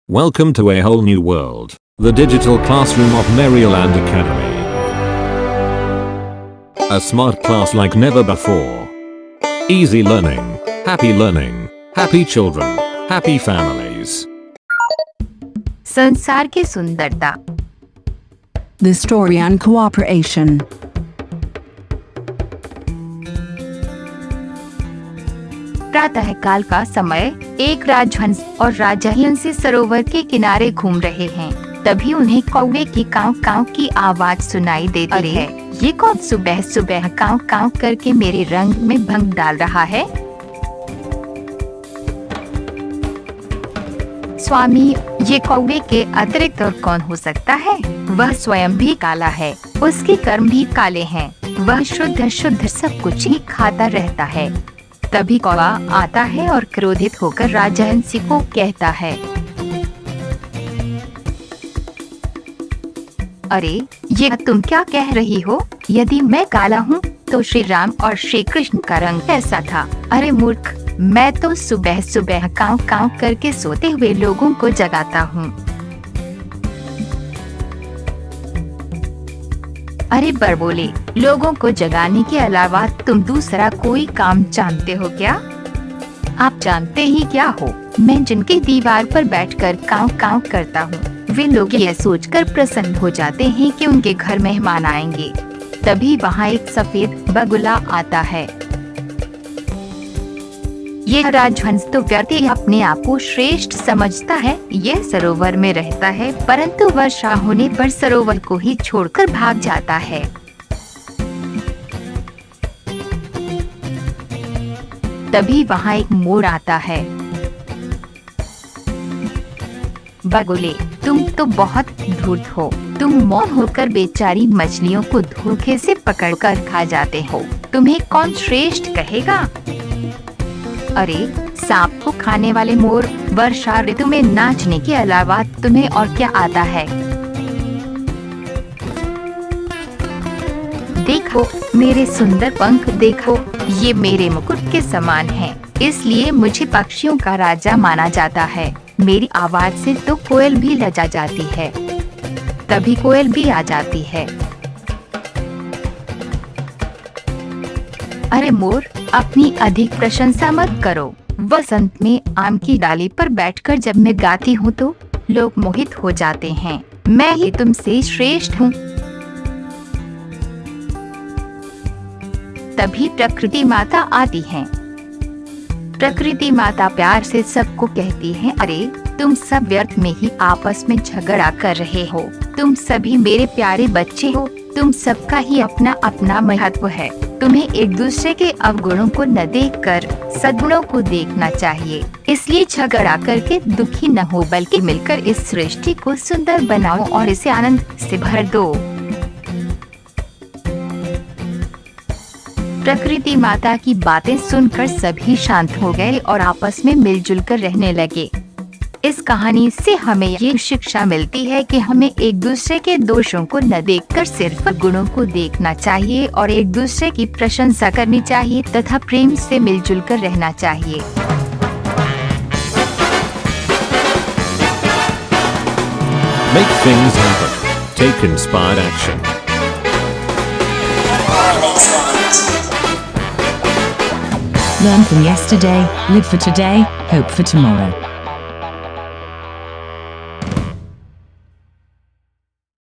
Welcome to a whole new world, the digital classroom of Maryland Academy. A smart class like never before. Easy learning, happy children, happy families. संसार की सुंदरता. The story and cooperation. प्रातःकाल का समय. एक राजहंस और राजहंसी सरोवर के किनारे घूम रहे हैं. तभी उन्हें कौवे की काव काव की आवाज सुनाई देती है. ये कौन सुबह सुबह काव काव करके मेरे रंग में भंग डाल रहा है? स्वामी, ये कौवे के अतिरिक्त और कौन हो सकता है? वह स्वयं भी काला है, उसके कर्म भी काले हैं. वह शुद्ध शुद्ध सब कुछ ही खाता रहता है. तभी कौवा आता है और क्रोधित होकर राजहंसी को कहता है, अरे ये तुम क्या कह रही हो? यदि मैं काला हूँ तो श्री राम और श्री कृष्ण का रंग कैसा था? अरे मूर्ख, मैं तो सुबह सुबह काव काव करके सोते हुए लोगों को जगाता हूँ. अरे बड़बोले, लोगों को जगाने के अलावा तुम दूसरा कोई काम जानते हो क्या? आप जानते ही क्या हो? मैं जिनकी दीवार पर बैठकर काव काव करता हूँ, वे लोग यह सोचकर प्रसन्न हो जाते हैं कि उनके घर मेहमान आएंगे. तभी वहाँ एक सफेद बगुला आता है. यह राजहंस तो व्यक्ति अपने आप को श्रेष्ठ समझता है. यह सरोवर में रहता है, परंतु वर्षा होने पर सरोवर को ही छोड़कर भाग जाता है. तभी वहाँ एक मोर आता है. बगुले, तुम तो बहुत धूर्त हो. तुम मौन होकर बेचारी मछलियों को धोखे से पकड़कर खा जाते हो. तुम्हें कौन श्रेष्ठ कहेगा? अरे सांप को खाने वाले मोर, वर्षा ऋतु में नाचने के अलावा तुम्हें और क्या आता है? देखो मेरे सुंदर पंख, देखो ये मेरे मुकुट के समान हैं, इसलिए मुझे पक्षियों का राजा माना जाता है. मेरी आवाज से तो कोयल भी लजा जाती है. तभी कोयल भी आ जाती है. अरे मोर, अपनी अधिक प्रशंसा मत करो. वसंत में आम की डाली पर बैठकर जब मैं गाती हूँ तो लोग मोहित हो जाते हैं. मैं ही तुमसे श्रेष्ठ हूँ. तभी प्रकृति माता आती है. प्रकृति माता प्यार से सबको कहती है, अरे तुम सब व्यर्थ में ही आपस में झगड़ा कर रहे हो. तुम सभी मेरे प्यारे बच्चे हो. तुम सबका ही अपना अपना महत्व है. तुम्हें एक दूसरे के अवगुणों को न देखकर सद्गुणों को देखना चाहिए. इसलिए झगड़ा करके दुखी न हो, बल्कि मिलकर इस सृष्टि को सुंदर बनाओ और इसे आनंद से भर दो. प्रकृति माता की बातें सुनकर सभी शांत हो गए और आपस में मिलजुल कर रहने लगे. इस कहानी से हमें ये शिक्षा मिलती है कि हमें एक दूसरे के दोषों को न देखकर सिर्फ गुणों को देखना चाहिए और एक दूसरे की प्रशंसा करनी चाहिए तथा प्रेम से मिलजुल कर रहना चाहिए. Make things happen. Take inspired action. Learn from yesterday, live for today, hope for tomorrow.